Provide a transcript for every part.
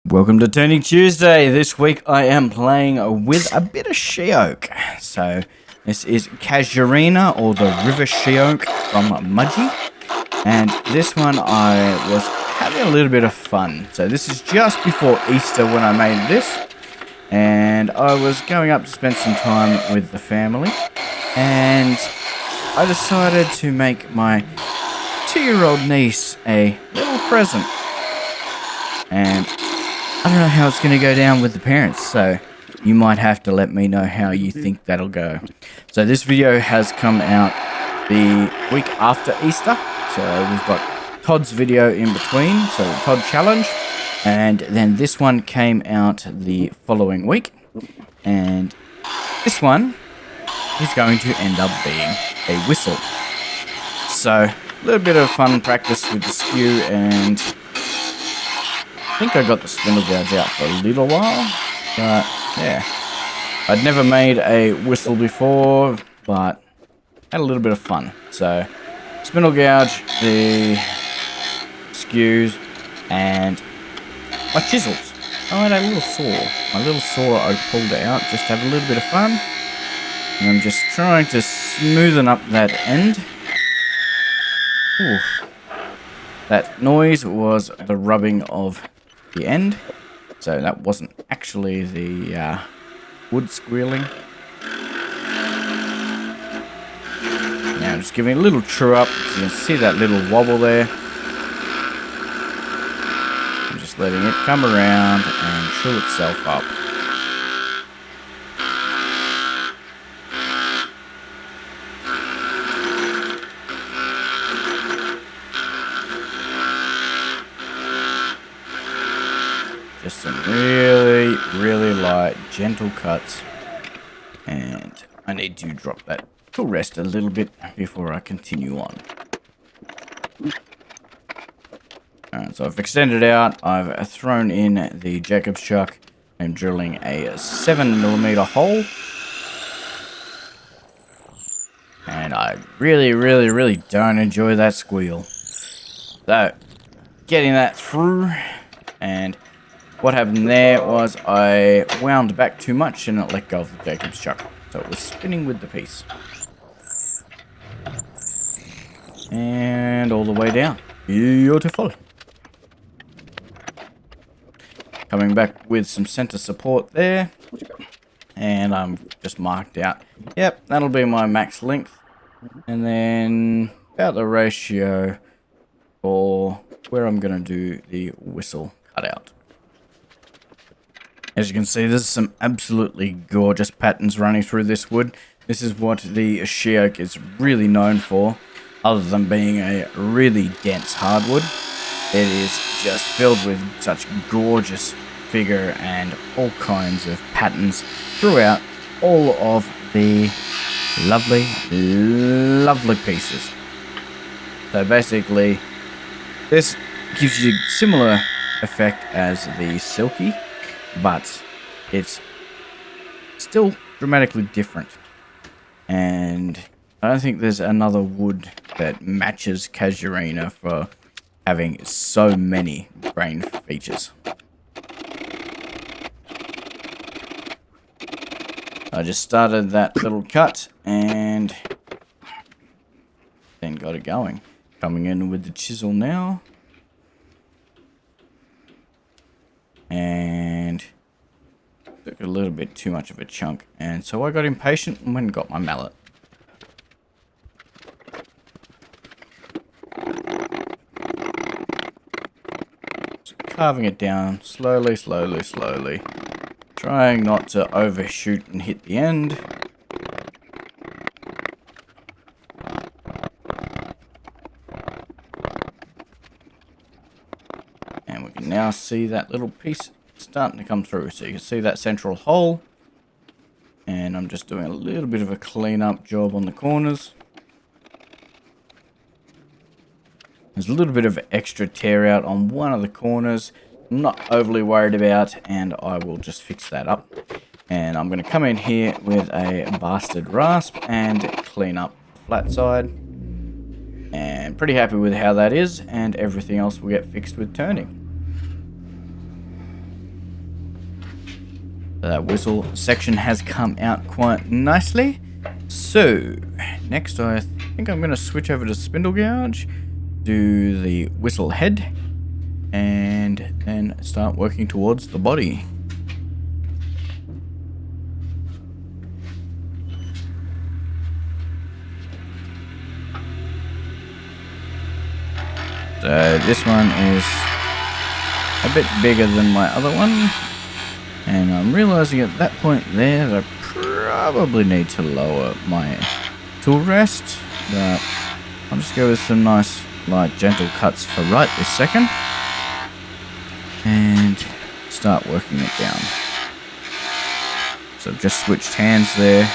Welcome to Turning Tuesday. This week I am playing with a bit of Sheoak. So this is Casuarina, or the River Sheoak from Mudgee. And this one I was having a little bit of fun. So this is just before Easter when I made this. And I was going up to spend some time with the family. And I decided to make my 2-year-old niece a little present. And I don't know how it's going to go down with the parents, so you might have to let me know how you think that'll go. So this video has come out the week after Easter, so we've got Todd's video in between, so the Todd challenge, and then this one came out the following week, and this one is going to end up being a whistle. So a little bit of fun practice with the skew, and I think I got the spindle gouge out for a little while, but yeah. I'd never made a whistle before, but had a little bit of fun. So, spindle gouge, the skews, and my chisels. I had a little saw. My little saw I pulled out just to have a little bit of fun. And I'm just trying to smoothen up that end. Oof. That noise was the rubbing of the end, so that wasn't actually the wood squealing. Now I'm just giving it a little true up, because you can see that little wobble there. I'm just letting it come around and true itself up. Just some really light, gentle cuts. And I need to drop that to rest a little bit before I continue on. Alright, so I've extended out. I've thrown in the Jacob's chuck. I'm drilling a 7mm hole. And I really don't enjoy that squeal. So, getting that through, and what happened there was I wound back too much and it let go of the Jacob's chuck. So it was spinning with the piece. And all the way down. Beautiful. Coming back with some center support there. And I'm just marked out. Yep, that'll be my max length. And then about the ratio for where I'm going to do the whistle cutout. As you can see, there's some absolutely gorgeous patterns running through this wood. This is what the Sheoak is really known for, other than being a really dense hardwood. It is just filled with such gorgeous figure and all kinds of patterns throughout all of the lovely pieces. So basically, this gives you similar effect as the silky, but it's still dramatically different. And I don't think there's another wood that matches Casuarina for having so many grain features. I just started that little cut and then got it going. Coming in with the chisel now. And took a little bit too much of a chunk, and so I got impatient and went and got my mallet. Just carving it down slowly, trying not to overshoot and hit the end. And we can now see that little piece starting to come through. So you can see that central hole. And I'm just doing a little bit of a clean-up job on the corners. There's a little bit of extra tear out on one of the corners. I'm not overly worried about, and I will just fix that up. And I'm going to come in here with a bastard rasp and clean up the flat side. And pretty happy with how that is, and everything else will get fixed with turning. That whistle section has come out quite nicely. So, next I think I'm going to switch over to spindle gouge, do the whistle head, and then start working towards the body. So this one is a bit bigger than my other one, and I'm realizing at that point there that I probably need to lower my tool rest, but I'll just go with some nice light gentle cuts for right this second and start working it down. So I've just switched hands there.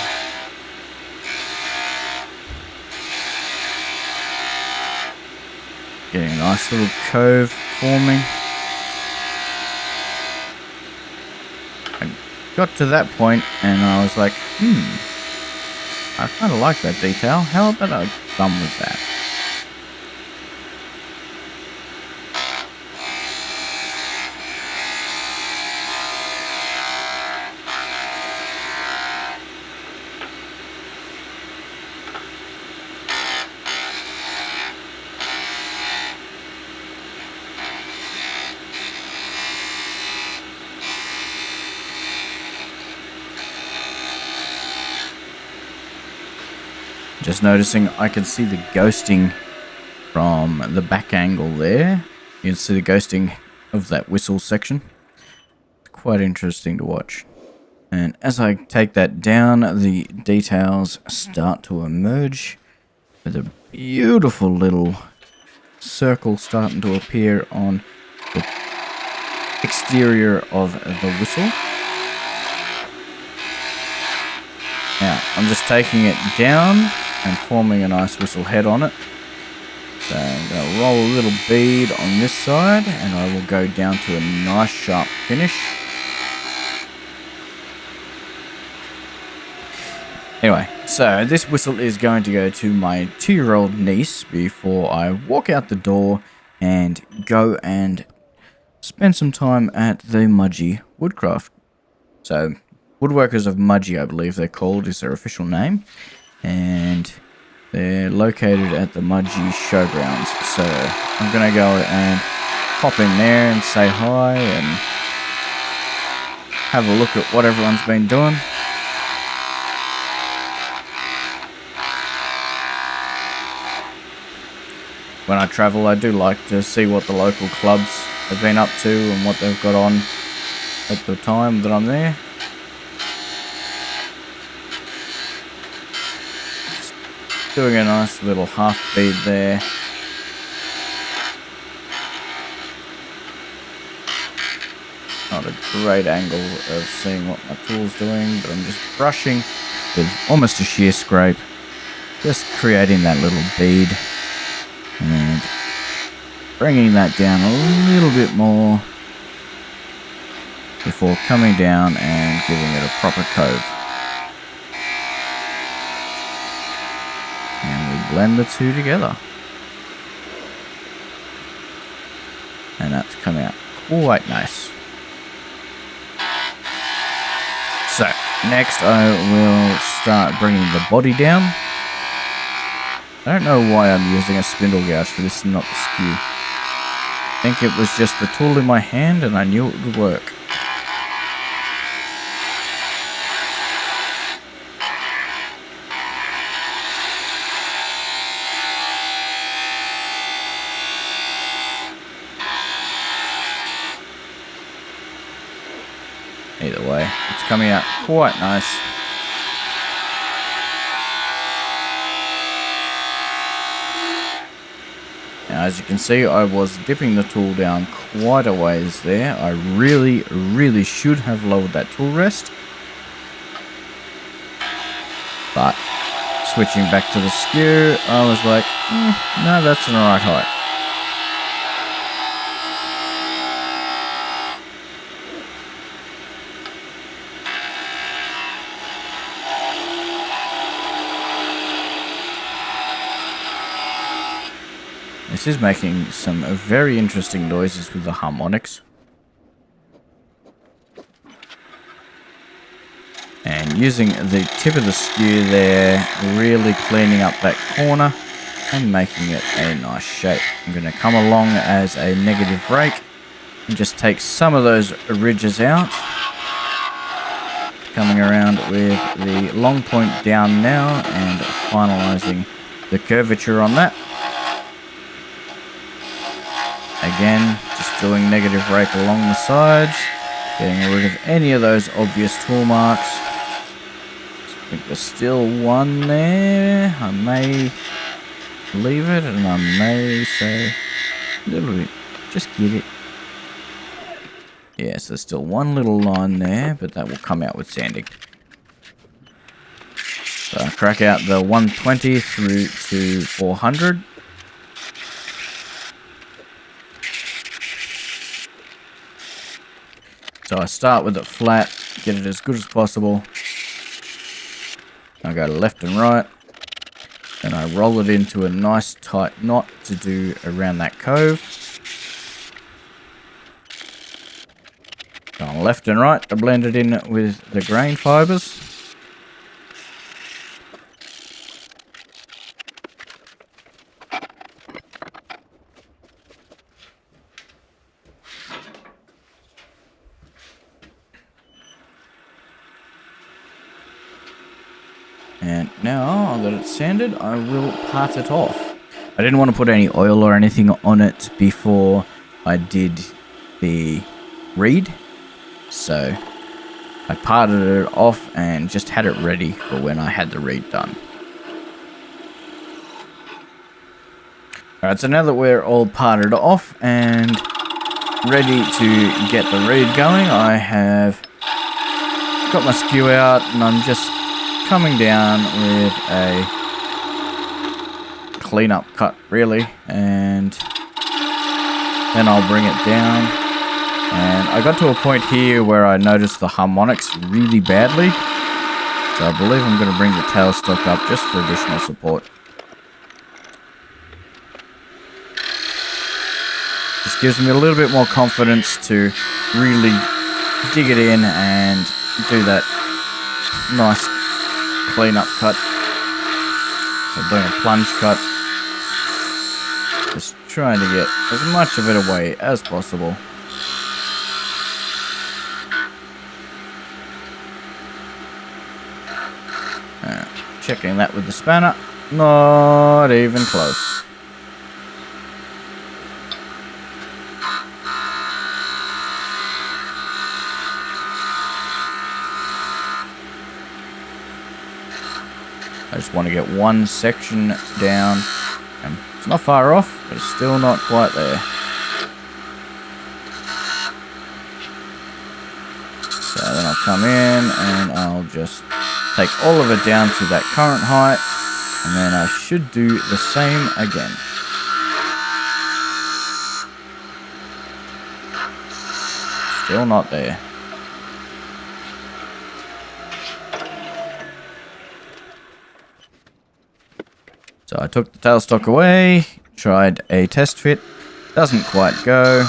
Getting a nice little cove forming. I got to that point and I was like, I kind of like that detail. How about I run with that? Just noticing I can see the ghosting from the back angle there. You can see the ghosting of that whistle section. It's quite interesting to watch. And as I take that down, the details start to emerge with a beautiful little circle starting to appear on the exterior of the whistle. Now, I'm just taking it down and forming a nice whistle head on it. So I'm going to roll a little bead on this side and I will go down to a nice sharp finish. Anyway, so this whistle is going to go to my 2-year-old niece before I walk out the door and go and spend some time at the Mudgee Woodcraft. So, Woodworkers of Mudgee, I believe they're called, is their official name. And they're located at the Mudgee Showgrounds. So I'm going to go and pop in there and say hi and have a look at what everyone's been doing. When I travel, I do like to see what the local clubs have been up to and what they've got on at the time that I'm there. Doing a nice little half bead there. Not a great angle of seeing what my tool's doing, but I'm just brushing with almost a shear scrape. Just creating that little bead and bringing that down a little bit more before coming down and giving it a proper cove. Blend the two together, and that's come out quite nice. So next I will start bringing the body down. I don't know why I'm using a spindle gouge for this and not the skew. I think it was just the tool in my hand and I knew it would work. Either way, it's coming out quite nice. Now, as you can see, I was dipping the tool down quite a ways there. I really should have lowered that tool rest. But switching back to the skew, I was like, no, that's an alright height. This is making some very interesting noises with the harmonics. using the tip of the skew there, really cleaning up that corner and making it a nice shape. I'm going to come along as a negative rake and just take some of those ridges out. Coming around with the long point down now and finalizing the curvature on that. Again, just doing negative rake along the sides, getting rid of any of those obvious tool marks. I think there's still one there. I may leave it and I may say a little bit, just get it. Yes, there's still one little line there, but that will come out with sanding. So I crack out the 120 through to 400. So I start with it flat, get it as good as possible. I go left and right, and I roll it into a nice tight knot to do around that cove. Going left and right to blend it in with the grain fibers. And now that it's sanded, I will part it off. I didn't want to put any oil or anything on it before I did the reed. So I parted it off and just had it ready for when I had the reed done. Alright, so now that we're all parted off and ready to get the reed going, I have got my skew out and I'm just coming down with a cleanup cut really, and then I'll bring it down. And I got to a point here where I noticed the harmonics really badly, so I believe I'm going to bring the tailstock up just for additional support. Just gives me a little bit more confidence to really dig it in and do that nice cleanup cut. So doing a plunge cut. Just trying to get as much of it away as possible. Checking that with the spanner. Not even close. I just want to get one section down. And it's not far off, but it's still not quite there. So then I'll come in and I'll just take all of it down to that current height, and then I should do the same again. Still not there. So I took the tailstock away, tried a test fit, doesn't quite go.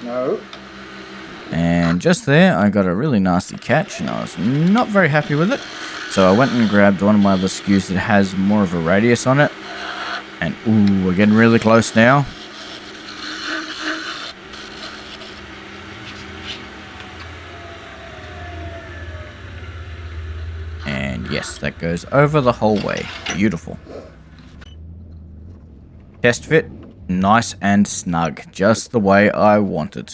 No. And just there, I got a really nasty catch, and I was not very happy with it. So I went and grabbed one of my other skews that has more of a radius on it. And ooh, we're getting really close now. And yes, that goes over the whole way. Beautiful. Test fit. Nice and snug, just the way I wanted.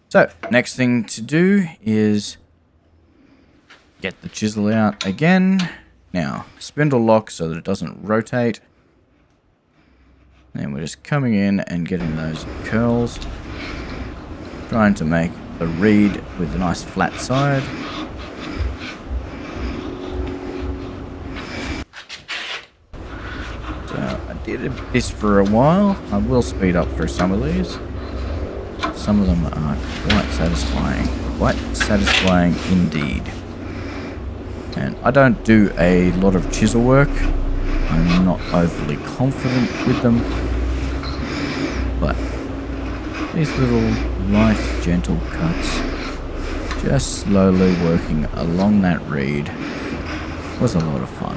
So, next thing to do is get the chisel out again. Now, spindle lock so that it doesn't rotate. And we're just coming in and getting those curls. Trying to make a reed with a nice flat side. I did this for a while. I will speed up for some of these. Some of them are quite satisfying. Quite satisfying indeed. And I don't do a lot of chisel work. I'm not overly confident with them. But these little light, gentle cuts, just slowly working along that reed, was a lot of fun.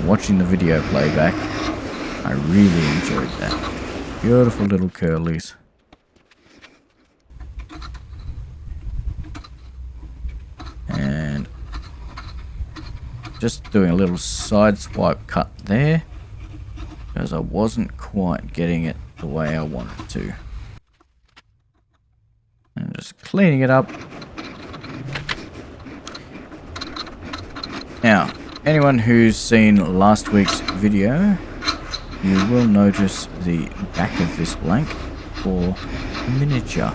Watching the video playback, I really enjoyed that. Beautiful little curlies. And just doing a little side swipe cut there, because I wasn't quite getting it the way I wanted to. And just cleaning it up. Now, anyone who's seen last week's video, you will notice the back of this blank for a miniature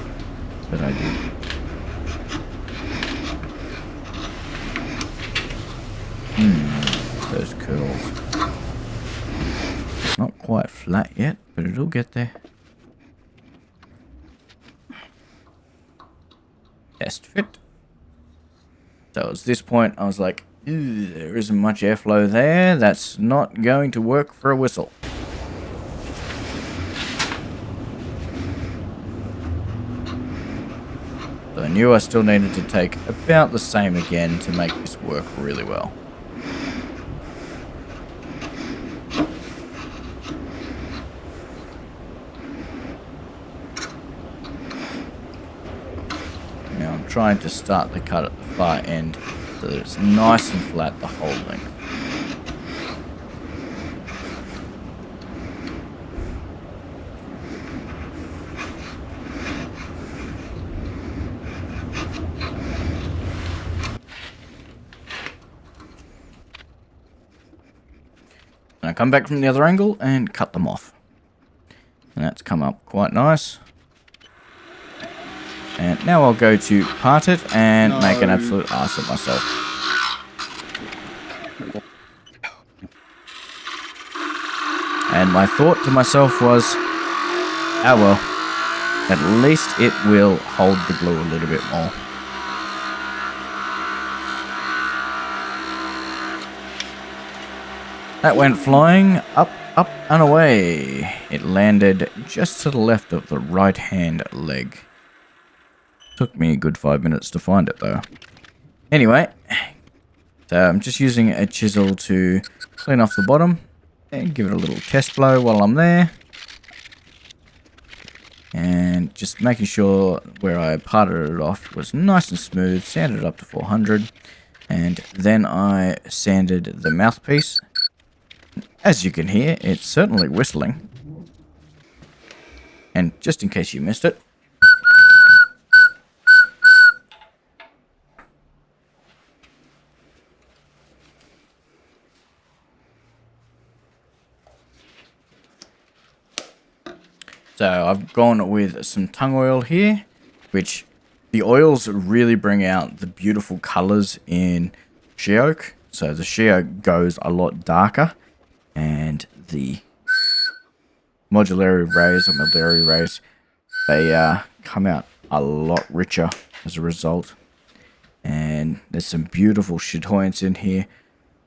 that I did. Those curls. It's not quite flat yet, but it'll get there. Test fit. So at this point, I was like, there isn't much airflow there. That's not going to work for a whistle. So I knew I still needed to take about the same again to make this work really well. Now I'm trying to start the cut at the far end so that it's nice and flat the whole length. And I come back from the other angle and cut them off. And that's come up quite nice. And now I'll go to part it and make an absolute ass of myself. And my thought to myself was, oh well, at least it will hold the glue a little bit more. That went flying up, up and away. It landed just to the left of the right hand leg. Took me a good 5 minutes to find it though. Anyway, so I'm just using a chisel to clean off the bottom and give it a little test blow while I'm there. And just making sure where I parted it off was nice and smooth, sanded it up to 400. And then I sanded the mouthpiece. As you can hear, it's certainly whistling. And just in case you missed it, so I've gone with some tung oil here, which the oils really bring out the beautiful colors in Sheoak. So the Sheoak goes a lot darker, and the modulary rays or Mudgee rays, they come out a lot richer as a result. And there's some beautiful chatoyance in here.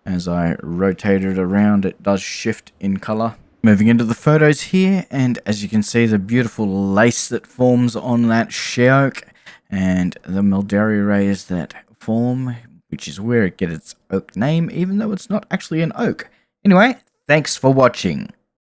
As I rotate it around, it does shift in color. Moving into the photos here, and as you can see, the beautiful lace that forms on that Sheoak and the Mudgee rays that form, which is where it gets its oak name, even though it's not actually an oak. Anyway, thanks for watching.